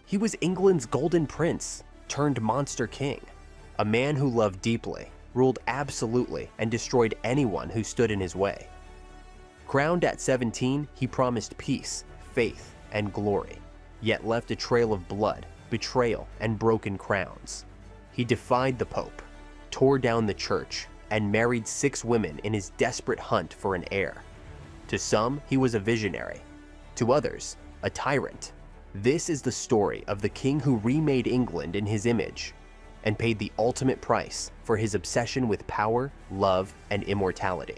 He was England's golden prince turned monster king, a man who loved deeply, ruled absolutely, and destroyed anyone who stood in his way. Crowned at 17, he promised peace, faith, and glory, yet left a trail of blood, betrayal, and broken crowns. He defied the Pope, tore down the church, and married 6 women in his desperate hunt for an heir. To some, he was a visionary. To others, a tyrant. This is the story of the king who remade England in his image and paid the ultimate price for his obsession with power, love, and immortality.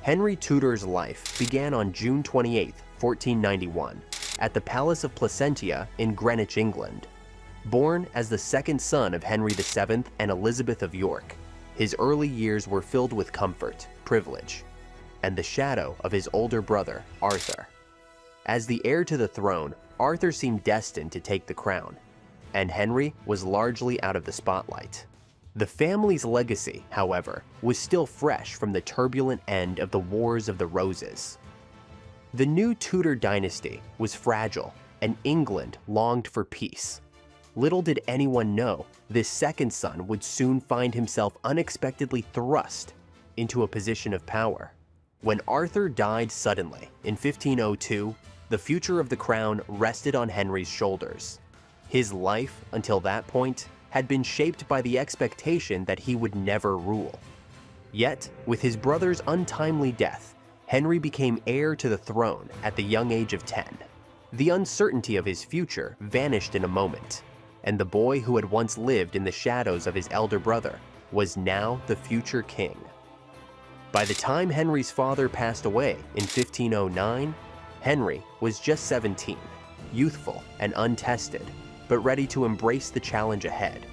Henry Tudor's life began on June 28, 1491, at the Palace of Placentia in Greenwich, England. Born as the second son of Henry VII and Elizabeth of York, his early years were filled with comfort, privilege, and the shadow of his older brother, Arthur. As the heir to the throne, Arthur seemed destined to take the crown, and Henry was largely out of the spotlight. The family's legacy, however, was still fresh from the turbulent end of the Wars of the Roses. The new Tudor dynasty was fragile, and England longed for peace. Little did anyone know this second son would soon find himself unexpectedly thrust into a position of power. When Arthur died suddenly in 1502, the future of the crown rested on Henry's shoulders. His life, until that point, had been shaped by the expectation that he would never rule. Yet, with his brother's untimely death, Henry became heir to the throne at the young age of 10. The uncertainty of his future vanished in a moment, and the boy who had once lived in the shadows of his elder brother was now the future king. By the time Henry's father passed away in 1509, Henry was just 17, youthful and untested, but ready to embrace the challenge ahead.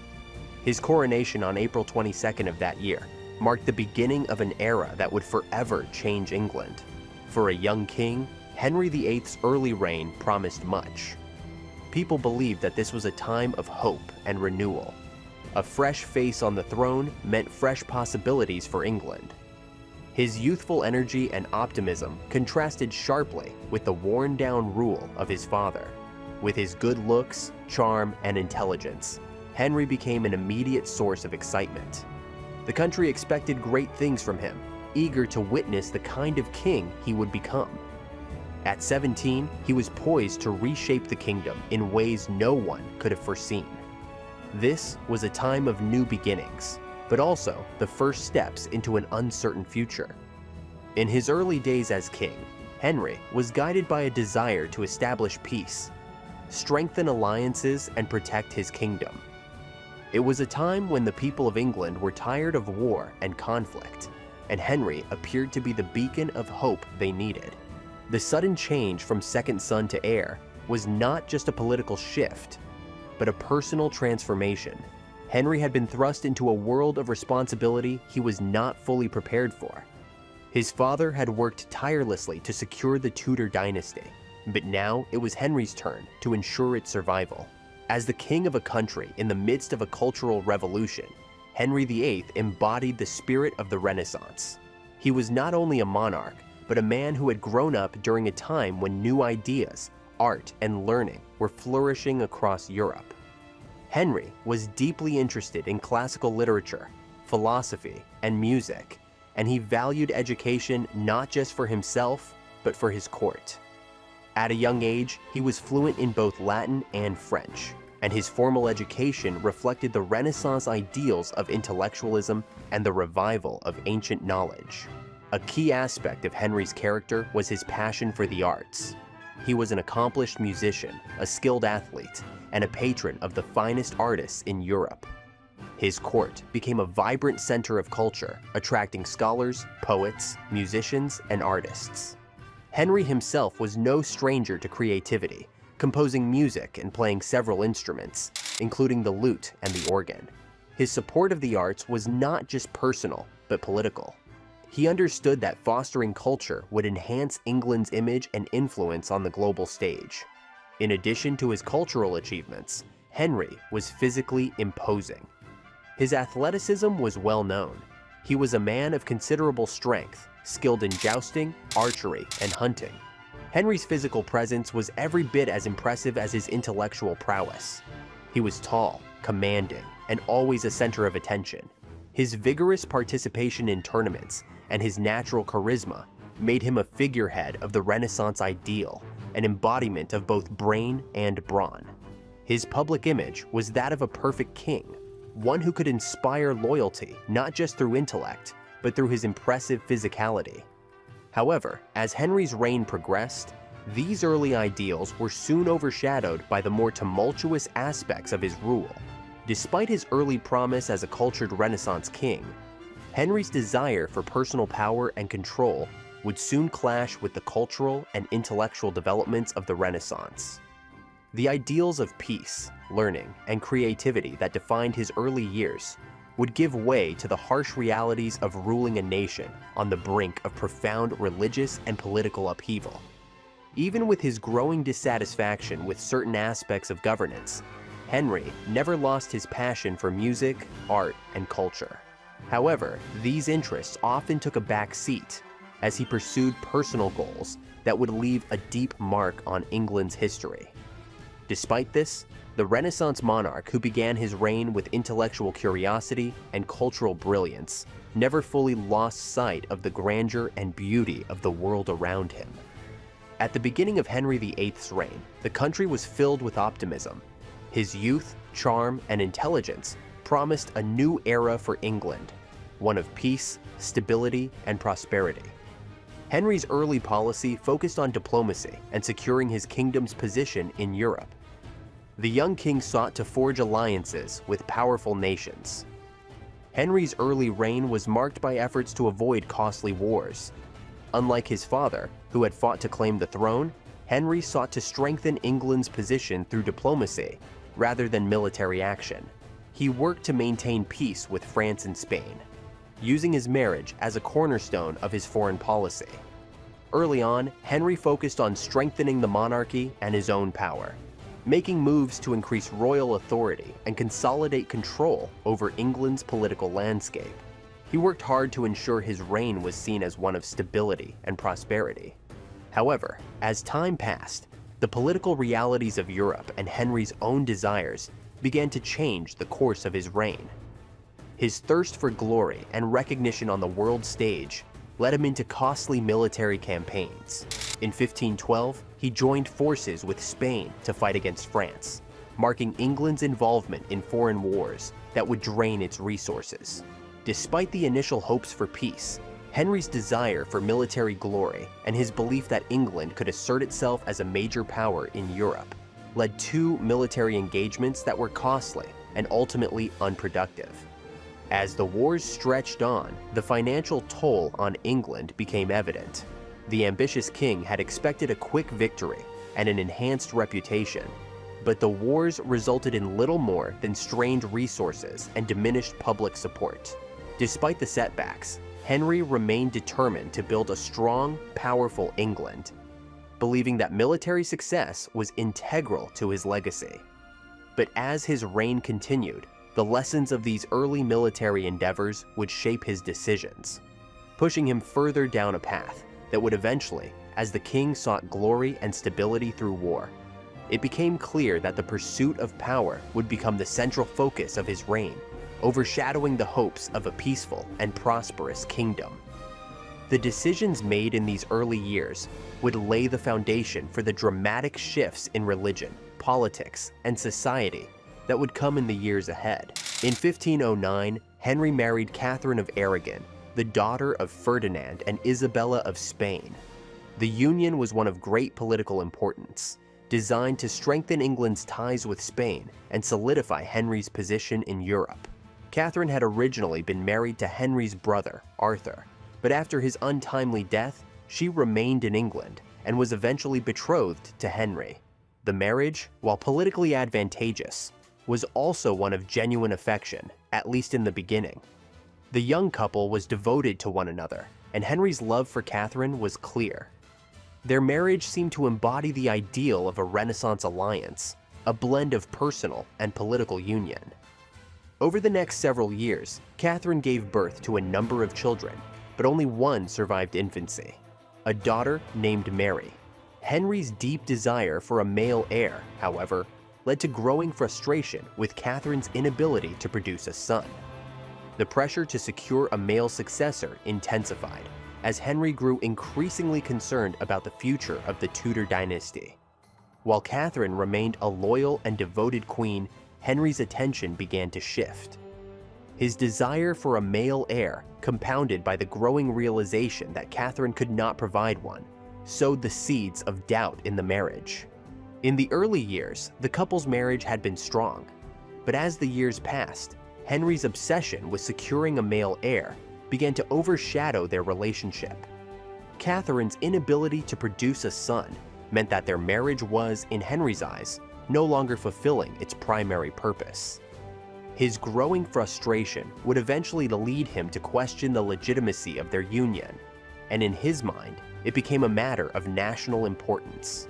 His coronation on April 22nd of that year marked the beginning of an era that would forever change England. For a young king, Henry VIII's early reign promised much. People believed that this was a time of hope and renewal. A fresh face on the throne meant fresh possibilities for England. His youthful energy and optimism contrasted sharply with the worn-down rule of his father. With his good looks, charm, and intelligence, Henry became an immediate source of excitement. The country expected great things from him, eager to witness the kind of king he would become. At 17, he was poised to reshape the kingdom in ways no one could have foreseen. This was a time of new beginnings, but also the first steps into an uncertain future. In his early days as king, Henry was guided by a desire to establish peace, strengthen alliances, and protect his kingdom. It was a time when the people of England were tired of war and conflict, and Henry appeared to be the beacon of hope they needed. The sudden change from second son to heir was not just a political shift, but a personal transformation. Henry had been thrust into a world of responsibility he was not fully prepared for. His father had worked tirelessly to secure the Tudor dynasty, but now it was Henry's turn to ensure its survival. As the king of a country in the midst of a cultural revolution, Henry VIII embodied the spirit of the Renaissance. He was not only a monarch, but a man who had grown up during a time when new ideas, art, and learning were flourishing across Europe. Henry was deeply interested in classical literature, philosophy, and music, and he valued education not just for himself, but for his court. At a young age, he was fluent in both Latin and French, and his formal education reflected the Renaissance ideals of intellectualism and the revival of ancient knowledge. A key aspect of Henry's character was his passion for the arts. He was an accomplished musician, a skilled athlete, and a patron of the finest artists in Europe. His court became a vibrant center of culture, attracting scholars, poets, musicians, and artists. Henry himself was no stranger to creativity, composing music and playing several instruments, including the lute and the organ. His support of the arts was not just personal, but political. He understood that fostering culture would enhance England's image and influence on the global stage. In addition to his cultural achievements, Henry was physically imposing. His athleticism was well known. He was a man of considerable strength, skilled in jousting, archery, and hunting. Henry's physical presence was every bit as impressive as his intellectual prowess. He was tall, commanding, and always a center of attention. His vigorous participation in tournaments and his natural charisma made him a figurehead of the Renaissance ideal, an embodiment of both brain and brawn. His public image was that of a perfect king, one who could inspire loyalty not just through intellect, but through his impressive physicality. However, as Henry's reign progressed, these early ideals were soon overshadowed by the more tumultuous aspects of his rule. Despite his early promise as a cultured Renaissance king, Henry's desire for personal power and control would soon clash with the cultural and intellectual developments of the Renaissance. The ideals of peace, learning, and creativity that defined his early years would give way to the harsh realities of ruling a nation on the brink of profound religious and political upheaval. Even with his growing dissatisfaction with certain aspects of governance, Henry never lost his passion for music, art, and culture. However, these interests often took a back seat as he pursued personal goals that would leave a deep mark on England's history. Despite this, the Renaissance monarch who began his reign with intellectual curiosity and cultural brilliance never fully lost sight of the grandeur and beauty of the world around him. At the beginning of Henry VIII's reign, the country was filled with optimism. His youth, charm, and intelligence promised a new era for England, one of peace, stability, and prosperity. Henry's early policy focused on diplomacy and securing his kingdom's position in Europe. The young king sought to forge alliances with powerful nations. Henry's early reign was marked by efforts to avoid costly wars. Unlike his father, who had fought to claim the throne, Henry sought to strengthen England's position through diplomacy rather than military action. He worked to maintain peace with France and Spain, using his marriage as a cornerstone of his foreign policy. Early on, Henry focused on strengthening the monarchy and his own power, making moves to increase royal authority and consolidate control over England's political landscape. He worked hard to ensure his reign was seen as one of stability and prosperity. However, as time passed, the political realities of Europe and Henry's own desires began to change the course of his reign. His thirst for glory and recognition on the world stage led him into costly military campaigns. In 1512, he joined forces with Spain to fight against France, marking England's involvement in foreign wars that would drain its resources. Despite the initial hopes for peace, Henry's desire for military glory and his belief that England could assert itself as a major power in Europe led to military engagements that were costly and ultimately unproductive. As the wars stretched on, the financial toll on England became evident. The ambitious king had expected a quick victory and an enhanced reputation, but the wars resulted in little more than strained resources and diminished public support. Despite the setbacks, Henry remained determined to build a strong, powerful England, believing that military success was integral to his legacy. But as his reign continued, the lessons of these early military endeavors would shape his decisions, pushing him further down a path that would eventually, as the king sought glory and stability through war, it became clear that the pursuit of power would become the central focus of his reign, overshadowing the hopes of a peaceful and prosperous kingdom. The decisions made in these early years would lay the foundation for the dramatic shifts in religion, politics, and society that would come in the years ahead. In 1509, Henry married Catherine of Aragon, the daughter of Ferdinand and Isabella of Spain. The union was one of great political importance, designed to strengthen England's ties with Spain and solidify Henry's position in Europe. Catherine had originally been married to Henry's brother, Arthur, but after his untimely death, she remained in England and was eventually betrothed to Henry. The marriage, while politically advantageous, was also one of genuine affection, at least in the beginning. The young couple was devoted to one another, and Henry's love for Catherine was clear. Their marriage seemed to embody the ideal of a Renaissance alliance, a blend of personal and political union. Over the next several years, Catherine gave birth to a number of children, but only one survived infancy, a daughter named Mary. Henry's deep desire for a male heir, however, led to growing frustration with Catherine's inability to produce a son. The pressure to secure a male successor intensified, as Henry grew increasingly concerned about the future of the Tudor dynasty. While Catherine remained a loyal and devoted queen, Henry's attention began to shift. His desire for a male heir, compounded by the growing realization that Catherine could not provide one, sowed the seeds of doubt in the marriage. In the early years, the couple's marriage had been strong, but as the years passed, Henry's obsession with securing a male heir began to overshadow their relationship. Catherine's inability to produce a son meant that their marriage was, in Henry's eyes, no longer fulfilling its primary purpose. His growing frustration would eventually lead him to question the legitimacy of their union, and in his mind, it became a matter of national importance.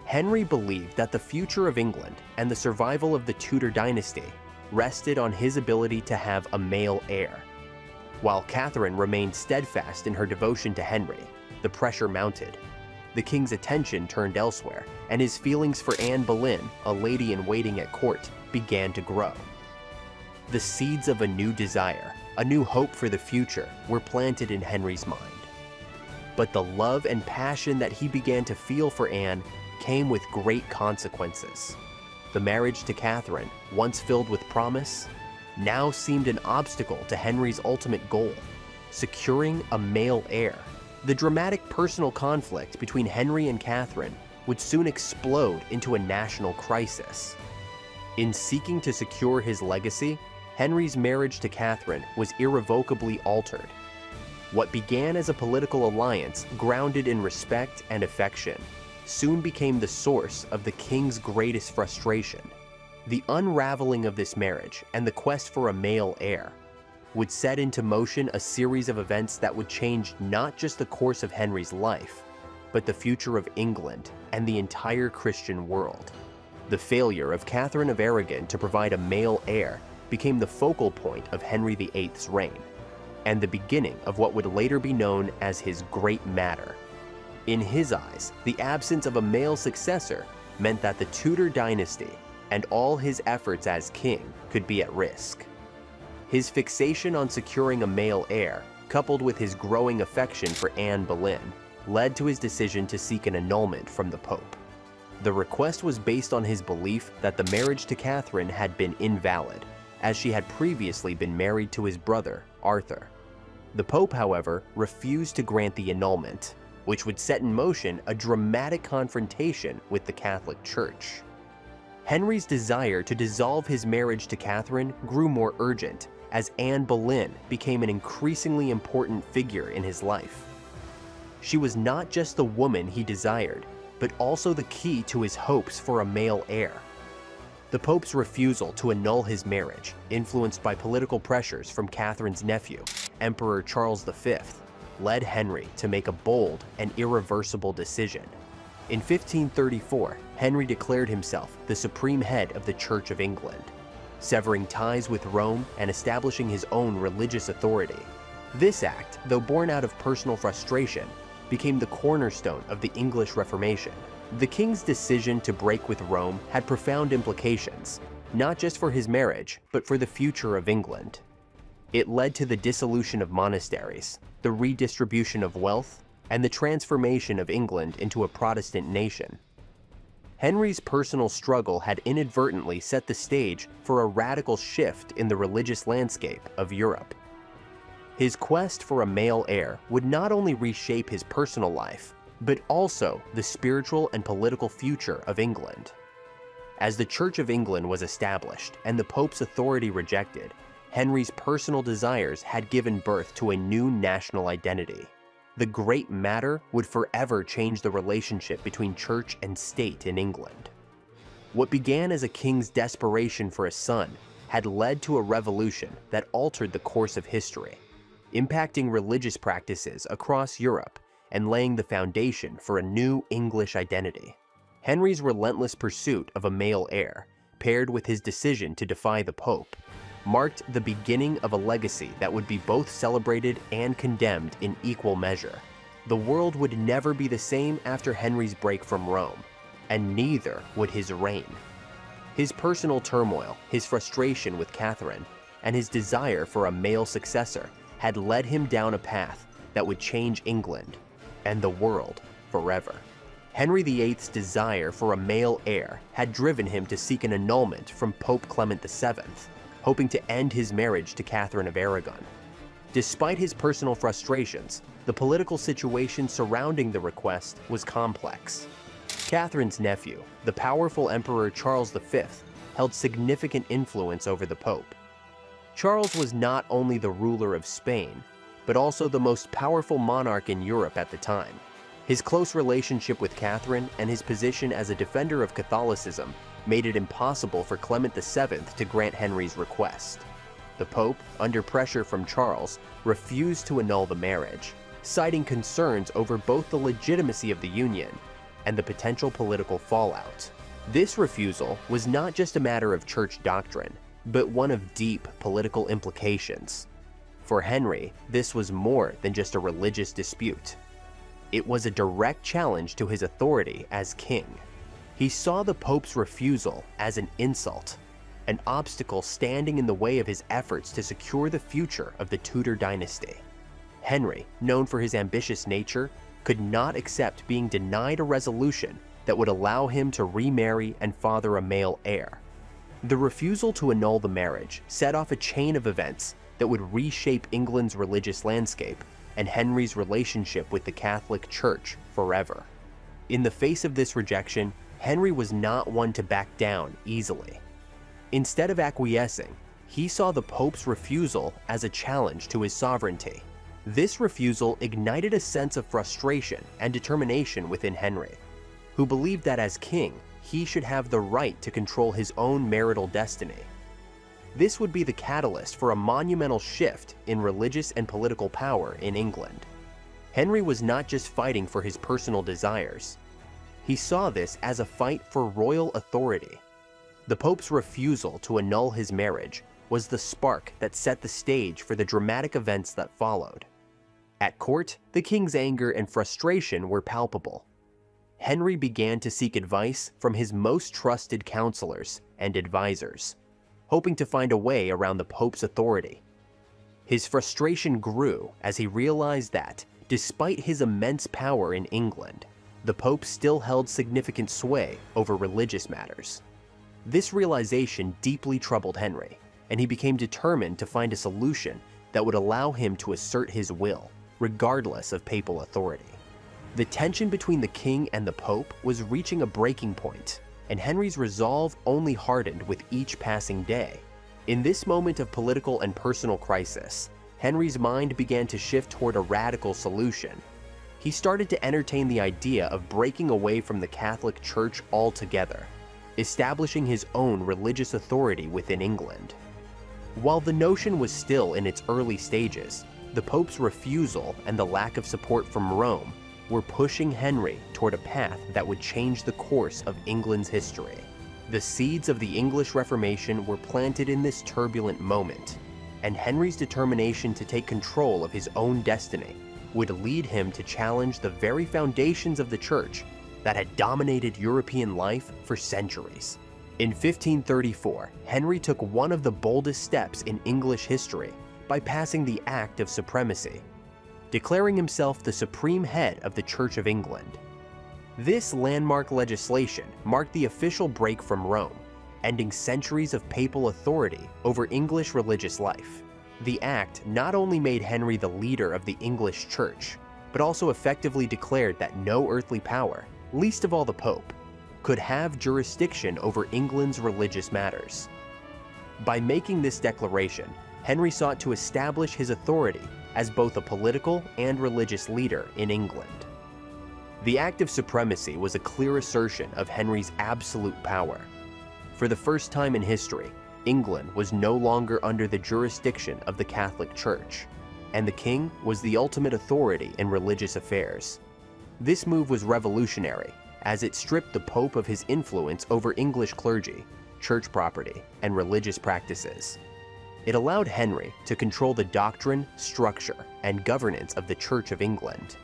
Henry believed that the future of England and the survival of the Tudor dynasty rested on his ability to have a male heir. While Catherine remained steadfast in her devotion to Henry, the pressure mounted. The king's attention turned elsewhere, and his feelings for Anne Boleyn, a lady-in-waiting at court, began to grow. The seeds of a new desire, a new hope for the future, were planted in Henry's mind. But the love and passion that he began to feel for Anne came with great consequences. The marriage to Catherine, once filled with promise, now seemed an obstacle to Henry's ultimate goal, securing a male heir. The dramatic personal conflict between Henry and Catherine would soon explode into a national crisis. In seeking to secure his legacy, Henry's marriage to Catherine was irrevocably altered. What began as a political alliance grounded in respect and affection soon became the source of the king's greatest frustration. The unraveling of this marriage and the quest for a male heir would set into motion a series of events that would change not just the course of Henry's life, but the future of England and the entire Christian world. The failure of Catherine of Aragon to provide a male heir became the focal point of Henry VIII's reign, and the beginning of what would later be known as his Great Matter. In his eyes, the absence of a male successor meant that the Tudor dynasty and all his efforts as king could be at risk. His fixation on securing a male heir, coupled with his growing affection for Anne Boleyn, led to his decision to seek an annulment from the Pope. The request was based on his belief that the marriage to Catherine had been invalid, as she had previously been married to his brother, Arthur. The Pope, however, refused to grant the annulment, which would set in motion a dramatic confrontation with the Catholic Church. Henry's desire to dissolve his marriage to Catherine grew more urgent as Anne Boleyn became an increasingly important figure in his life. She was not just the woman he desired, but also the key to his hopes for a male heir. The Pope's refusal to annul his marriage, influenced by political pressures from Catherine's nephew, Emperor Charles V, led Henry to make a bold and irreversible decision. In 1534, Henry declared himself the supreme head of the Church of England, severing ties with Rome and establishing his own religious authority. This act, though born out of personal frustration, became the cornerstone of the English Reformation. The king's decision to break with Rome had profound implications, not just for his marriage, but for the future of England. It led to the dissolution of monasteries, the redistribution of wealth, and the transformation of England into a Protestant nation. Henry's personal struggle had inadvertently set the stage for a radical shift in the religious landscape of Europe. His quest for a male heir would not only reshape his personal life, but also the spiritual and political future of England. As the Church of England was established and the Pope's authority rejected, Henry's personal desires had given birth to a new national identity. The Great Matter would forever change the relationship between church and state in England. What began as a king's desperation for a son had led to a revolution that altered the course of history. impacting religious practices across Europe and laying the foundation for a new English identity. Henry's relentless pursuit of a male heir, paired with his decision to defy the Pope, marked the beginning of a legacy that would be both celebrated and condemned in equal measure. The world would never be the same after Henry's break from Rome, and neither would his reign. His personal turmoil, his frustration with Catherine, and his desire for a male successor had led him down a path that would change England and the world forever. Henry VIII's desire for a male heir had driven him to seek an annulment from Pope Clement VII, hoping to end his marriage to Catherine of Aragon. Despite his personal frustrations, the political situation surrounding the request was complex. Catherine's nephew, the powerful Emperor Charles V, held significant influence over the Pope. Charles was not only the ruler of Spain, but also the most powerful monarch in Europe at the time. His close relationship with Catherine and his position as a defender of Catholicism made it impossible for Clement VII to grant Henry's request. The Pope, under pressure from Charles, refused to annul the marriage, citing concerns over both the legitimacy of the union and the potential political fallout. This refusal was not just a matter of church doctrine, but one of deep political implications. For Henry, this was more than just a religious dispute. It was a direct challenge to his authority as king. He saw the Pope's refusal as an insult, an obstacle standing in the way of his efforts to secure the future of the Tudor dynasty. Henry, known for his ambitious nature, could not accept being denied a resolution that would allow him to remarry and father a male heir. The refusal to annul the marriage set off a chain of events that would reshape England's religious landscape and Henry's relationship with the Catholic Church forever. In the face of this rejection, Henry was not one to back down easily. Instead of acquiescing, he saw the Pope's refusal as a challenge to his sovereignty. This refusal ignited a sense of frustration and determination within Henry, who believed that as king, he should have the right to control his own marital destiny. This would be the catalyst for a monumental shift in religious and political power in England. Henry was not just fighting for his personal desires. He saw this as a fight for royal authority. The Pope's refusal to annul his marriage was the spark that set the stage for the dramatic events that followed. At court, the king's anger and frustration were palpable. Henry began to seek advice from his most trusted counselors and advisors, hoping to find a way around the Pope's authority. His frustration grew as he realized that, despite his immense power in England, the Pope still held significant sway over religious matters. This realization deeply troubled Henry, and he became determined to find a solution that would allow him to assert his will, regardless of papal authority. The tension between the king and the Pope was reaching a breaking point, and Henry's resolve only hardened with each passing day. In this moment of political and personal crisis, Henry's mind began to shift toward a radical solution. He started to entertain the idea of breaking away from the Catholic Church altogether, establishing his own religious authority within England. While the notion was still in its early stages, the Pope's refusal and the lack of support from Rome were pushing Henry toward a path that would change the course of England's history. The seeds of the English Reformation were planted in this turbulent moment, and Henry's determination to take control of his own destiny would lead him to challenge the very foundations of the Church that had dominated European life for centuries. In 1534, Henry took one of the boldest steps in English history by passing the Act of Supremacy, declaring himself the supreme head of the Church of England. This landmark legislation marked the official break from Rome, ending centuries of papal authority over English religious life. The act not only made Henry the leader of the English Church, but also effectively declared that no earthly power, least of all the Pope, could have jurisdiction over England's religious matters. By making this declaration, Henry sought to establish his authority as both a political and religious leader in England. The Act of Supremacy was a clear assertion of Henry's absolute power. For the first time in history, England was no longer under the jurisdiction of the Catholic Church, and the king was the ultimate authority in religious affairs. This move was revolutionary, as it stripped the Pope of his influence over English clergy, church property, and religious practices. It allowed Henry to control the doctrine, structure, and governance of the Church of England.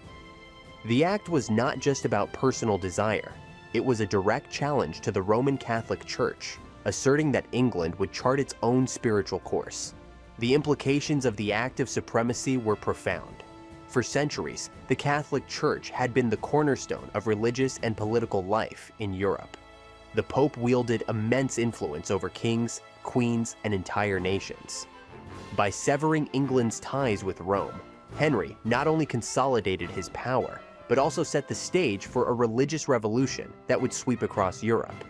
The act was not just about personal desire, it was a direct challenge to the Roman Catholic Church, asserting that England would chart its own spiritual course. The implications of the act of supremacy were profound. For centuries, the Catholic Church had been the cornerstone of religious and political life in Europe. The Pope wielded immense influence over kings, queens, and entire nations. By severing England's ties with Rome, Henry not only consolidated his power, but also set the stage for a religious revolution that would sweep across Europe.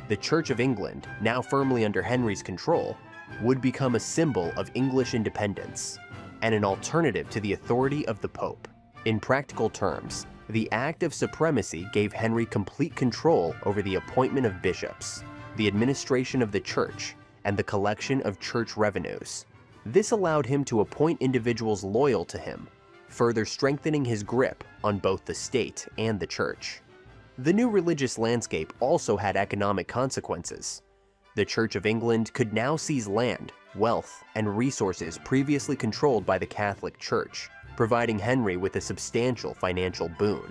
The Church of England, now firmly under Henry's control, would become a symbol of English independence and an alternative to the authority of the Pope. In practical terms, the Act of Supremacy gave Henry complete control over the appointment of bishops, the administration of the church, and the collection of church revenues. This allowed him to appoint individuals loyal to him, further strengthening his grip on both the state and the church. The new religious landscape also had economic consequences. The Church of England could now seize land, wealth, and resources previously controlled by the Catholic Church, providing Henry with a substantial financial boon.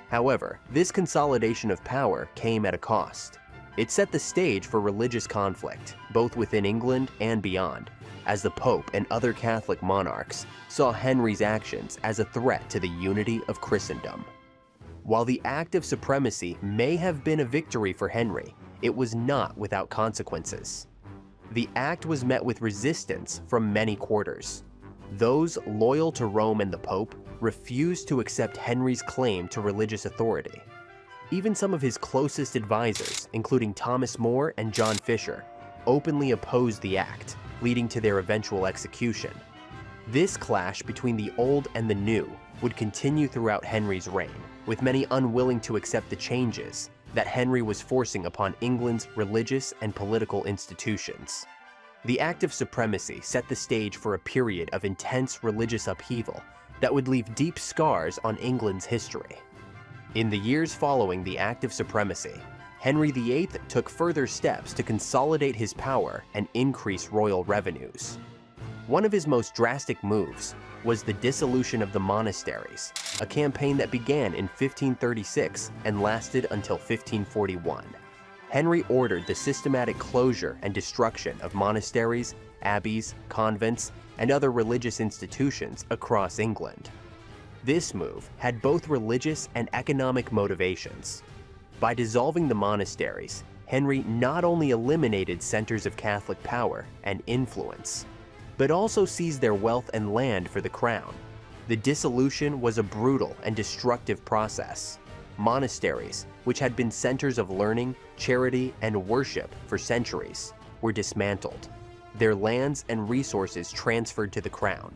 However, this consolidation of power came at a cost. It set the stage for religious conflict, both within England and beyond, as the Pope and other Catholic monarchs saw Henry's actions as a threat to the unity of Christendom. While the Act of Supremacy may have been a victory for Henry, it was not without consequences. The act was met with resistance from many quarters. Those loyal to Rome and the Pope refused to accept Henry's claim to religious authority. Even some of his closest advisors, including Thomas More and John Fisher, openly opposed the act, leading to their eventual execution. This clash between the old and the new would continue throughout Henry's reign, with many unwilling to accept the changes that Henry was forcing upon England's religious and political institutions. The Act of Supremacy set the stage for a period of intense religious upheaval that would leave deep scars on England's history. In the years following the Act of Supremacy, Henry VIII took further steps to consolidate his power and increase royal revenues. One of his most drastic moves was the dissolution of the monasteries, a campaign that began in 1536 and lasted until 1541. Henry ordered the systematic closure and destruction of monasteries, abbeys, convents, and other religious institutions across England. This move had both religious and economic motivations. By dissolving the monasteries, Henry not only eliminated centers of Catholic power and influence, but also seized their wealth and land for the crown. The dissolution was a brutal and destructive process. Monasteries, which had been centers of learning, charity, and worship for centuries, were dismantled, their lands and resources transferred to the crown.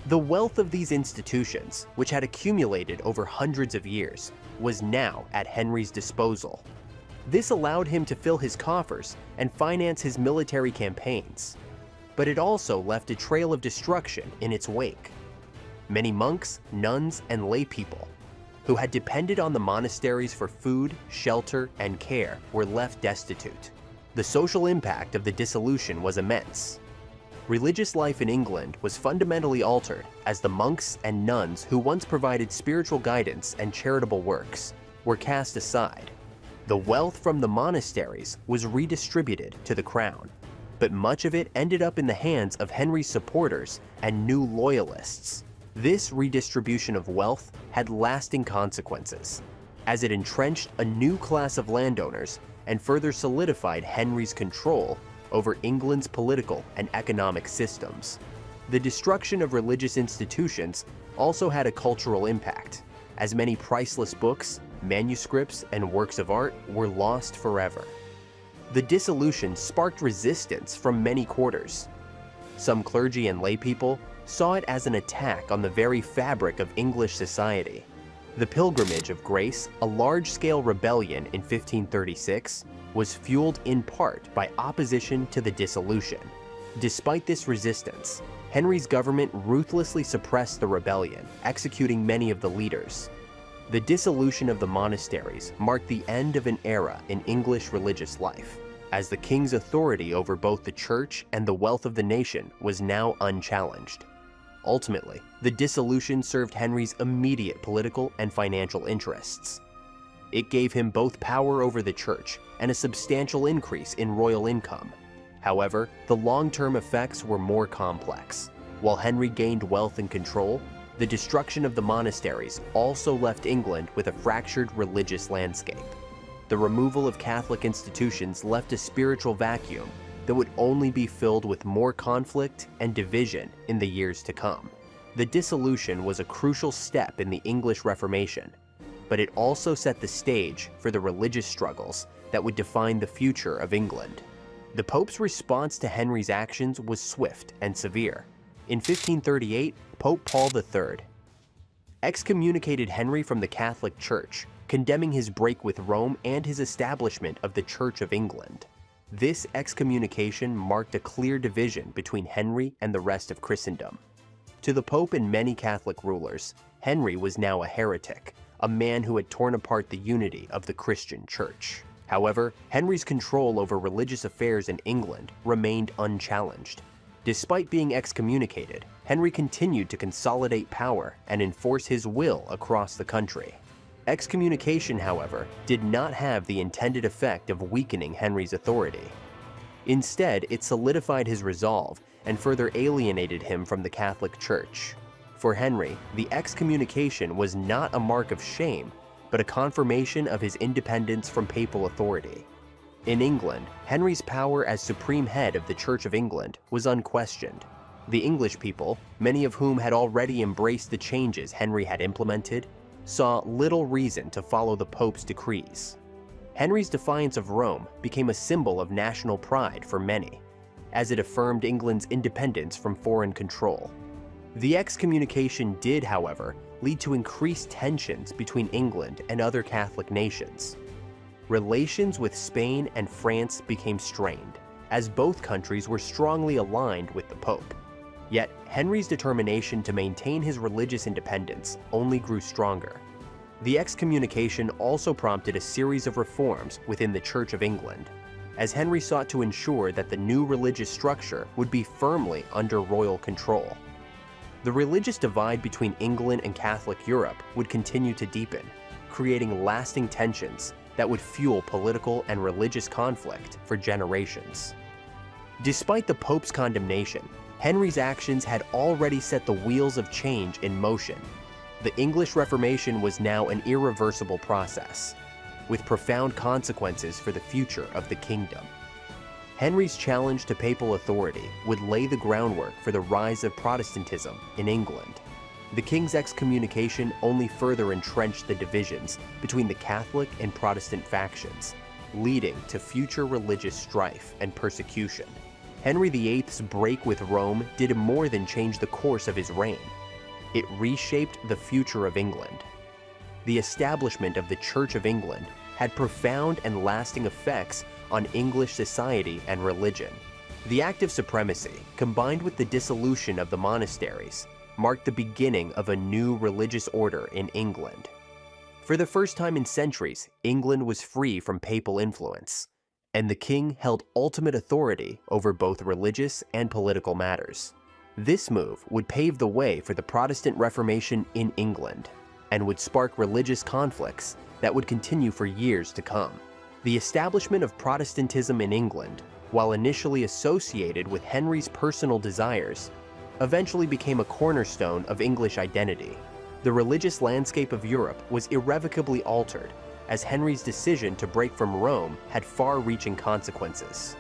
The wealth of these institutions, which had accumulated over hundreds of years, was now at Henry's disposal. This allowed him to fill his coffers and finance his military campaigns. But it also left a trail of destruction in its wake. Many monks, nuns, and laypeople who had depended on the monasteries for food, shelter, and care were left destitute. The social impact of the dissolution was immense. Religious life in England was fundamentally altered as the monks and nuns who once provided spiritual guidance and charitable works were cast aside. The wealth from the monasteries was redistributed to the crown, but much of it ended up in the hands of Henry's supporters and new loyalists. This redistribution of wealth had lasting consequences, as it entrenched a new class of landowners and further solidified Henry's control over England's political and economic systems. The destruction of religious institutions also had a cultural impact, as many priceless books, manuscripts, and works of art were lost forever. The dissolution sparked resistance from many quarters. Some clergy and laypeople saw it as an attack on the very fabric of English society. The Pilgrimage of Grace, a large-scale rebellion in 1536, was fueled in part by opposition to the dissolution. Despite this resistance, Henry's government ruthlessly suppressed the rebellion, executing many of the leaders. The dissolution of the monasteries marked the end of an era in English religious life, as the king's authority over both the church and the wealth of the nation was now unchallenged. Ultimately, the dissolution served Henry's immediate political and financial interests. It gave him both power over the church and a substantial increase in royal income. However, the long-term effects were more complex. While Henry gained wealth and control, the destruction of the monasteries also left England with a fractured religious landscape. The removal of Catholic institutions left a spiritual vacuum that would only be filled with more conflict and division in the years to come. The dissolution was a crucial step in the English Reformation, but it also set the stage for the religious struggles that would define the future of England. The Pope's response to Henry's actions was swift and severe. In 1538, Pope Paul III excommunicated Henry from the Catholic Church, condemning his break with Rome and his establishment of the Church of England. This excommunication marked a clear division between Henry and the rest of Christendom. To the Pope and many Catholic rulers, Henry was now a heretic, a man who had torn apart the unity of the Christian Church. However, Henry's control over religious affairs in England remained unchallenged. Despite being excommunicated, Henry continued to consolidate power and enforce his will across the country. Excommunication, however, did not have the intended effect of weakening Henry's authority. Instead, it solidified his resolve and further alienated him from the Catholic Church. For Henry, the excommunication was not a mark of shame, but a confirmation of his independence from papal authority. In England, Henry's power as supreme head of the Church of England was unquestioned. The English people, many of whom had already embraced the changes Henry had implemented, saw little reason to follow the Pope's decrees. Henry's defiance of Rome became a symbol of national pride for many, as it affirmed England's independence from foreign control. The excommunication did, however, lead to increased tensions between England and other Catholic nations. Relations with Spain and France became strained, as both countries were strongly aligned with the Pope. Yet, Henry's determination to maintain his religious independence only grew stronger. The excommunication also prompted a series of reforms within the Church of England, as Henry sought to ensure that the new religious structure would be firmly under royal control. The religious divide between England and Catholic Europe would continue to deepen, creating lasting tensions that would fuel political and religious conflict for generations. Despite the Pope's condemnation, Henry's actions had already set the wheels of change in motion. The English Reformation was now an irreversible process, with profound consequences for the future of the kingdom. Henry's challenge to papal authority would lay the groundwork for the rise of Protestantism in England. The king's excommunication only further entrenched the divisions between the Catholic and Protestant factions, leading to future religious strife and persecution. Henry VIII's break with Rome did more than change the course of his reign. It reshaped the future of England. The establishment of the Church of England had profound and lasting effects on English society and religion. The Act of Supremacy, combined with the dissolution of the monasteries, marked the beginning of a new religious order in England. For the first time in centuries, England was free from papal influence, and the king held ultimate authority over both religious and political matters. This move would pave the way for the Protestant Reformation in England, and would spark religious conflicts that would continue for years to come. The establishment of Protestantism in England, while initially associated with Henry's personal desires, eventually became a cornerstone of English identity. The religious landscape of Europe was irrevocably altered, as Henry's decision to break from Rome had far-reaching consequences.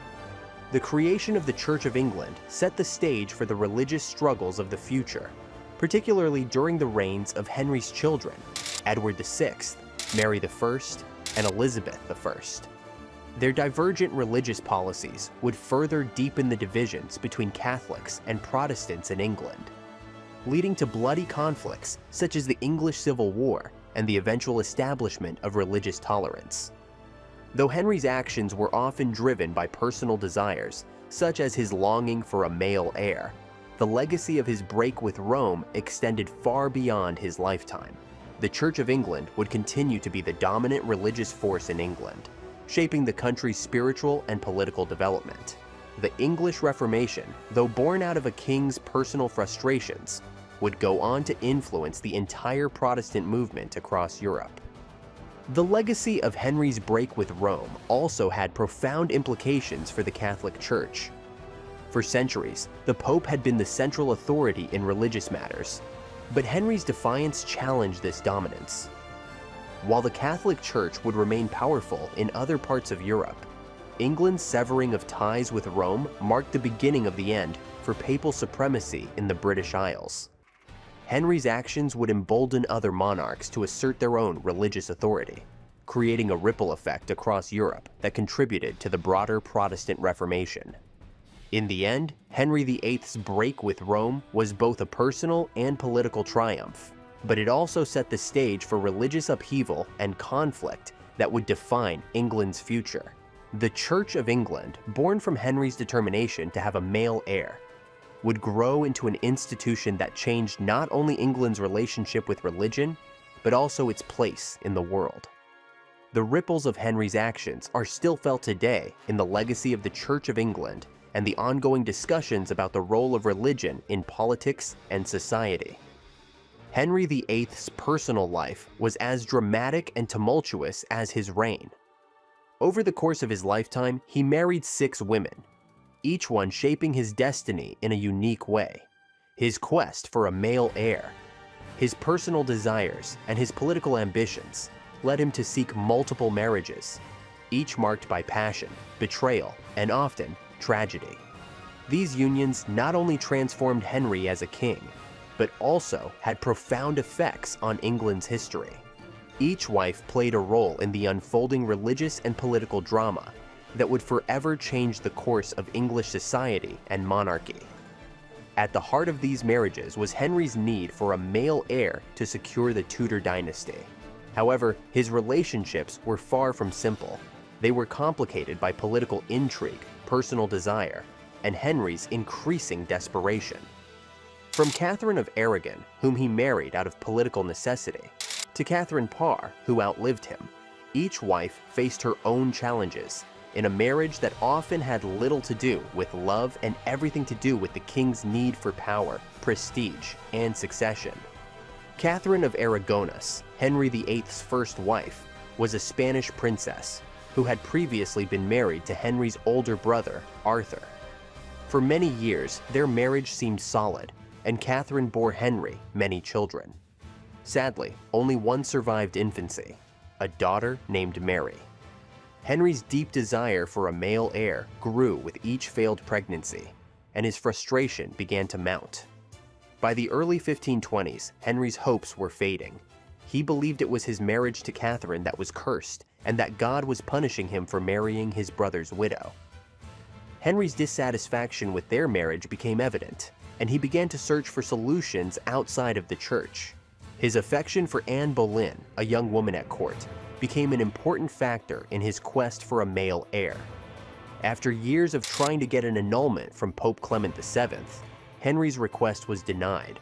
The creation of the Church of England set the stage for the religious struggles of the future, particularly during the reigns of Henry's children, Edward VI, Mary I, and Elizabeth I. Their divergent religious policies would further deepen the divisions between Catholics and Protestants in England, leading to bloody conflicts such as the English Civil War and the eventual establishment of religious tolerance. Though Henry's actions were often driven by personal desires, such as his longing for a male heir, the legacy of his break with Rome extended far beyond his lifetime. The Church of England would continue to be the dominant religious force in England, shaping the country's spiritual and political development. The English Reformation, though born out of a king's personal frustrations, would go on to influence the entire Protestant movement across Europe. The legacy of Henry's break with Rome also had profound implications for the Catholic Church. For centuries, the Pope had been the central authority in religious matters, but Henry's defiance challenged this dominance. While the Catholic Church would remain powerful in other parts of Europe, England's severing of ties with Rome marked the beginning of the end for papal supremacy in the British Isles. Henry's actions would embolden other monarchs to assert their own religious authority, creating a ripple effect across Europe that contributed to the broader Protestant Reformation. In the end, Henry VIII's break with Rome was both a personal and political triumph, but it also set the stage for religious upheaval and conflict that would define England's future. The Church of England, born from Henry's determination to have a male heir, would grow into an institution that changed not only England's relationship with religion, but also its place in the world. The ripples of Henry's actions are still felt today in the legacy of the Church of England and the ongoing discussions about the role of religion in politics and society. Henry VIII's personal life was as dramatic and tumultuous as his reign. Over the course of his lifetime, he married 6 women, each one shaping his destiny in a unique way. His quest for a male heir, his personal desires, and his political ambitions led him to seek multiple marriages, each marked by passion, betrayal, and often tragedy. These unions not only transformed Henry as a king, but also had profound effects on England's history. Each wife played a role in the unfolding religious and political drama that would forever change the course of English society and monarchy. At the heart of these marriages was Henry's need for a male heir to secure the Tudor dynasty. However, his relationships were far from simple. They were complicated by political intrigue, personal desire, and Henry's increasing desperation. From Catherine of Aragon, whom he married out of political necessity, to Catherine Parr, who outlived him, each wife faced her own challenges in a marriage that often had little to do with love and everything to do with the king's need for power, prestige, and succession. Catherine of Aragonus, Henry VIII's first wife, was a Spanish princess who had previously been married to Henry's older brother, Arthur. For many years, their marriage seemed solid, and Catherine bore Henry many children. Sadly, only one survived infancy, a daughter named Mary. Henry's deep desire for a male heir grew with each failed pregnancy, and his frustration began to mount. By the early 1520s, Henry's hopes were fading. He believed it was his marriage to Catherine that was cursed, and that God was punishing him for marrying his brother's widow. Henry's dissatisfaction with their marriage became evident, and he began to search for solutions outside of the church. His affection for Anne Boleyn, a young woman at court, became an important factor in his quest for a male heir. After years of trying to get an annulment from Pope Clement VII, Henry's request was denied,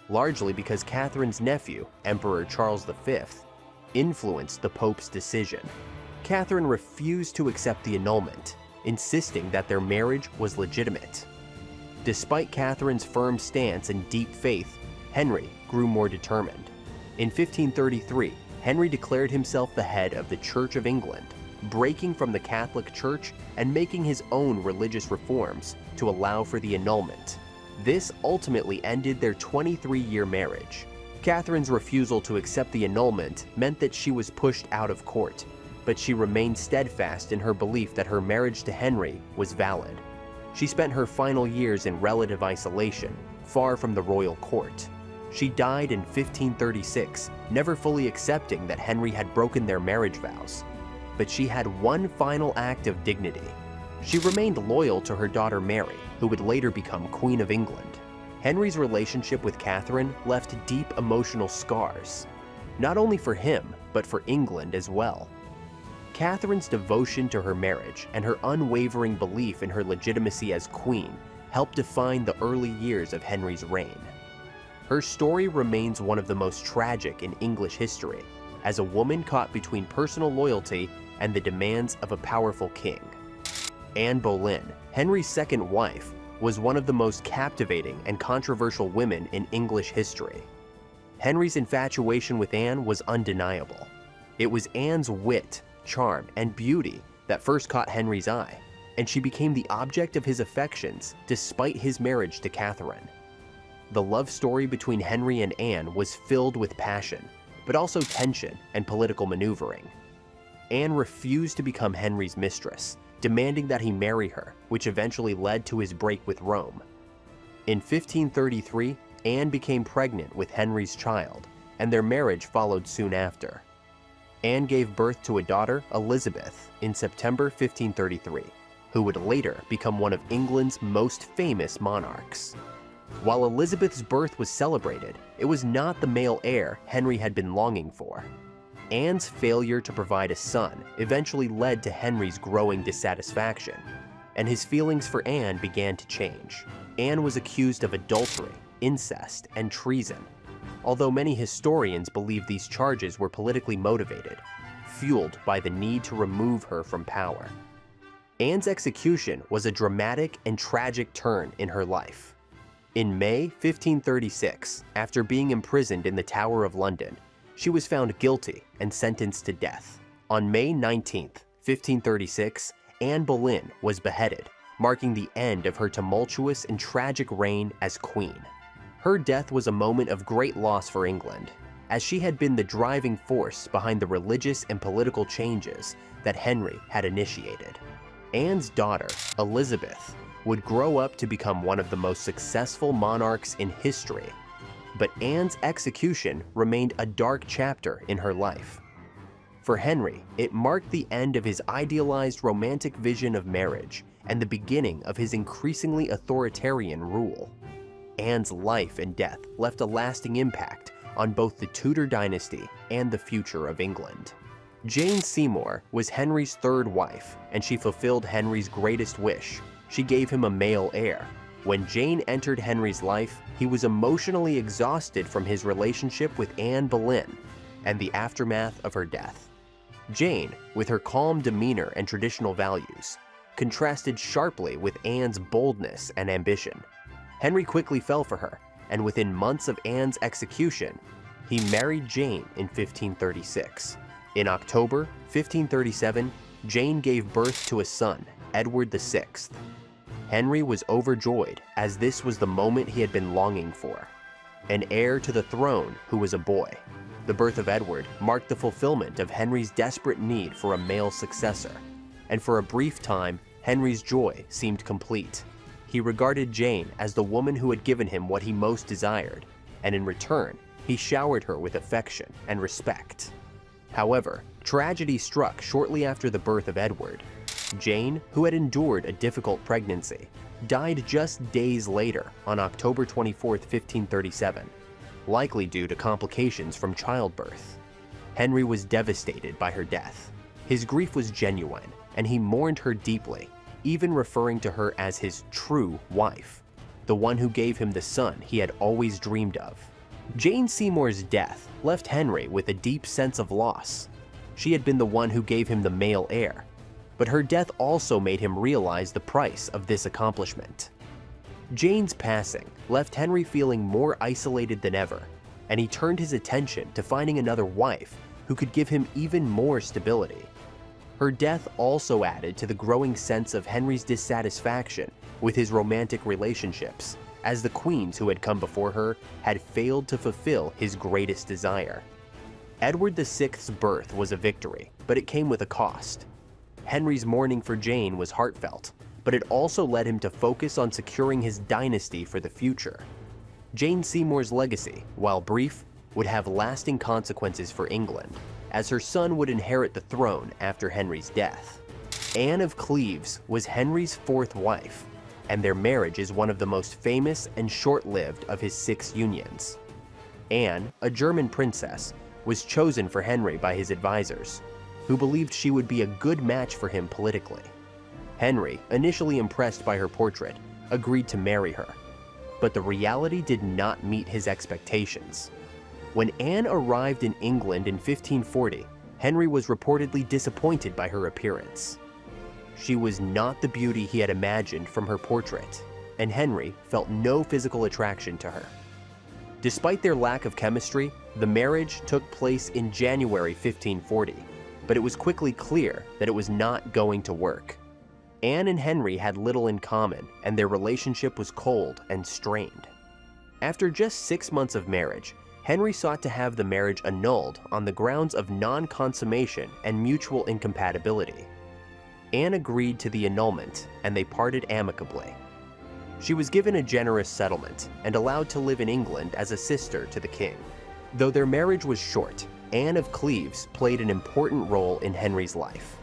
largely because Catherine's nephew, Emperor Charles V, influenced the Pope's decision. Catherine refused to accept the annulment, insisting that their marriage was legitimate. Despite Catherine's firm stance and deep faith, Henry grew more determined. In 1533, Henry declared himself the head of the Church of England, breaking from the Catholic Church and making his own religious reforms to allow for the annulment. This ultimately ended their 23-year marriage. Catherine's refusal to accept the annulment meant that she was pushed out of court, but she remained steadfast in her belief that her marriage to Henry was valid. She spent her final years in relative isolation, far from the royal court. She died in 1536, never fully accepting that Henry had broken their marriage vows. But she had one final act of dignity. She remained loyal to her daughter Mary, who would later become Queen of England. Henry's relationship with Catherine left deep emotional scars, not only for him, but for England as well. Catherine's devotion to her marriage and her unwavering belief in her legitimacy as queen helped define the early years of Henry's reign. Her story remains one of the most tragic in English history, as a woman caught between personal loyalty and the demands of a powerful king. Anne Boleyn, Henry's second wife, was one of the most captivating and controversial women in English history. Henry's infatuation with Anne was undeniable. It was Anne's wit, charm, and beauty that first caught Henry's eye, and she became the object of his affections despite his marriage to Catherine. The love story between Henry and Anne was filled with passion, but also tension and political maneuvering. Anne refused to become Henry's mistress, demanding that he marry her, which eventually led to his break with Rome. In 1533, Anne became pregnant with Henry's child, and their marriage followed soon after. Anne gave birth to a daughter, Elizabeth, in September 1533, who would later become one of England's most famous monarchs. While Elizabeth's birth was celebrated, it was not the male heir Henry had been longing for. Anne's failure to provide a son eventually led to Henry's growing dissatisfaction, and his feelings for Anne began to change. Anne was accused of adultery, incest, and treason, although many historians believe these charges were politically motivated, fueled by the need to remove her from power. Anne's execution was a dramatic and tragic turn in her life. In May 1536, after being imprisoned in the Tower of London, she was found guilty and sentenced to death. On May 19, 1536, Anne Boleyn was beheaded, marking the end of her tumultuous and tragic reign as queen. Her death was a moment of great loss for England, as she had been the driving force behind the religious and political changes that Henry had initiated. Anne's daughter, Elizabeth, would grow up to become one of the most successful monarchs in history, but Anne's execution remained a dark chapter in her life. For Henry, it marked the end of his idealized romantic vision of marriage and the beginning of his increasingly authoritarian rule. Anne's life and death left a lasting impact on both the Tudor dynasty and the future of England. Jane Seymour was Henry's third wife, and she fulfilled Henry's greatest wish. She gave him a male heir. When Jane entered Henry's life, he was emotionally exhausted from his relationship with Anne Boleyn and the aftermath of her death. Jane, with her calm demeanor and traditional values, contrasted sharply with Anne's boldness and ambition. Henry quickly fell for her, and within months of Anne's execution, he married Jane in 1536. In October 1537, Jane gave birth to a son, Edward VI. Henry was overjoyed, as this was the moment he had been longing for. An heir to the throne who was a boy. The birth of Edward marked the fulfillment of Henry's desperate need for a male successor, and for a brief time, Henry's joy seemed complete. He regarded Jane as the woman who had given him what he most desired, and in return, he showered her with affection and respect. However, tragedy struck shortly after the birth of Edward. Jane, who had endured a difficult pregnancy, died just days later on October 24, 1537, likely due to complications from childbirth. Henry was devastated by her death. His grief was genuine, and he mourned her deeply, even referring to her as his true wife, the one who gave him the son he had always dreamed of. Jane Seymour's death left Henry with a deep sense of loss. She had been the one who gave him the male heir, but her death also made him realize the price of this accomplishment. Jane's passing left Henry feeling more isolated than ever, and he turned his attention to finding another wife who could give him even more stability. Her death also added to the growing sense of Henry's dissatisfaction with his romantic relationships, as the queens who had come before her had failed to fulfill his greatest desire. Edward VI's birth was a victory, but it came with a cost. Henry's mourning for Jane was heartfelt, but it also led him to focus on securing his dynasty for the future. Jane Seymour's legacy, while brief, would have lasting consequences for England, as her son would inherit the throne after Henry's death. Anne of Cleves was Henry's fourth wife, and their marriage is one of the most famous and short-lived of his 6 unions. Anne, a German princess, was chosen for Henry by his advisors. who believed she would be a good match for him politically. Henry, initially impressed by her portrait, agreed to marry her. But the reality did not meet his expectations. When Anne arrived in England in 1540, Henry was reportedly disappointed by her appearance. She was not the beauty he had imagined from her portrait, and Henry felt no physical attraction to her. Despite their lack of chemistry, the marriage took place in January 1540, but it was quickly clear that it was not going to work. Anne and Henry had little in common, and their relationship was cold and strained. After just 6 months of marriage, Henry sought to have the marriage annulled on the grounds of non-consummation and mutual incompatibility. Anne agreed to the annulment, and they parted amicably. She was given a generous settlement and allowed to live in England as a sister to the king. Though their marriage was short, Anne of Cleves played an important role in Henry's life.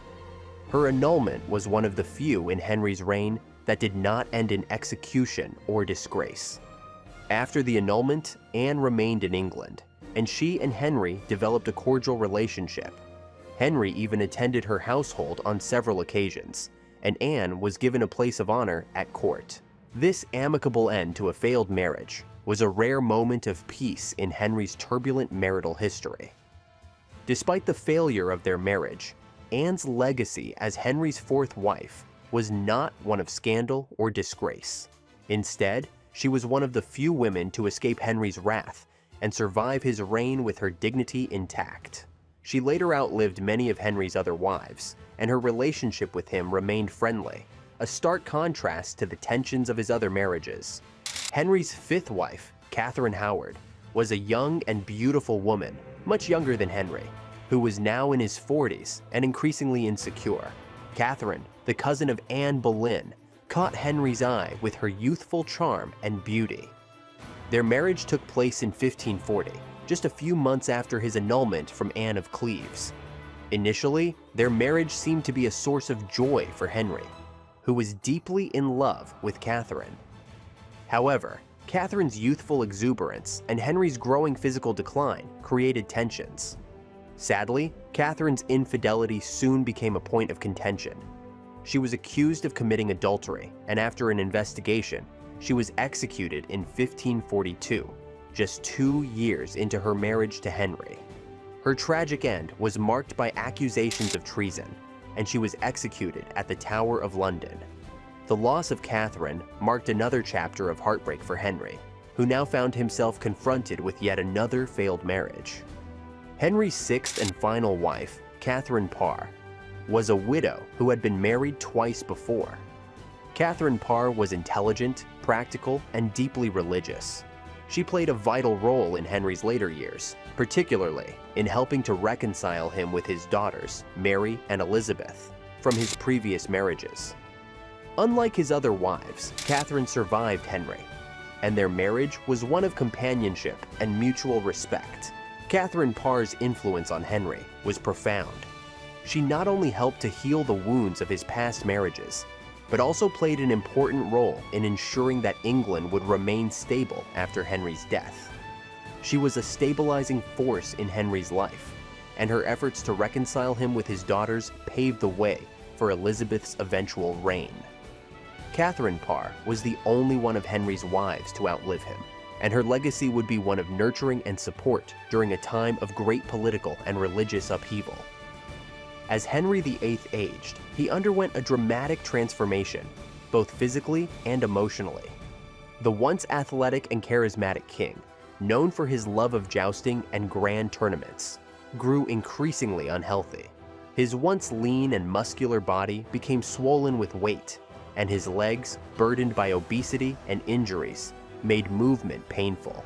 Her annulment was one of the few in Henry's reign that did not end in execution or disgrace. After the annulment, Anne remained in England, and she and Henry developed a cordial relationship. Henry even attended her household on several occasions, and Anne was given a place of honor at court. This amicable end to a failed marriage was a rare moment of peace in Henry's turbulent marital history. Despite the failure of their marriage, Anne's legacy as Henry's fourth wife was not one of scandal or disgrace. Instead, she was one of the few women to escape Henry's wrath and survive his reign with her dignity intact. She later outlived many of Henry's other wives, and her relationship with him remained friendly, a stark contrast to the tensions of his other marriages. Henry's fifth wife, Catherine Howard, was a young and beautiful woman, much younger than Henry, who was now in his 40s and increasingly insecure. Catherine, the cousin of Anne Boleyn, caught Henry's eye with her youthful charm and beauty. Their marriage took place in 1540, just a few months after his annulment from Anne of Cleves. Initially, their marriage seemed to be a source of joy for Henry, who was deeply in love with Catherine. However, Catherine's youthful exuberance and Henry's growing physical decline created tensions. Sadly, Catherine's infidelity soon became a point of contention. She was accused of committing adultery, and after an investigation, she was executed in 1542, just 2 years into her marriage to Henry. Her tragic end was marked by accusations of treason, and she was executed at the Tower of London. The loss of Catherine marked another chapter of heartbreak for Henry, who now found himself confronted with yet another failed marriage. Henry's sixth and final wife, Catherine Parr, was a widow who had been married twice before. Catherine Parr was intelligent, practical, and deeply religious. She played a vital role in Henry's later years, particularly in helping to reconcile him with his daughters, Mary and Elizabeth, from his previous marriages. Unlike his other wives, Catherine survived Henry, and their marriage was one of companionship and mutual respect. Catherine Parr's influence on Henry was profound. She not only helped to heal the wounds of his past marriages, but also played an important role in ensuring that England would remain stable after Henry's death. She was a stabilizing force in Henry's life, and her efforts to reconcile him with his daughters paved the way for Elizabeth's eventual reign. Catherine Parr was the only one of Henry's wives to outlive him, and her legacy would be one of nurturing and support during a time of great political and religious upheaval. As Henry VIII aged, he underwent a dramatic transformation, both physically and emotionally. The once athletic and charismatic king, known for his love of jousting and grand tournaments, grew increasingly unhealthy. His once lean and muscular body became swollen with weight, and his legs, burdened by obesity and injuries, made movement painful.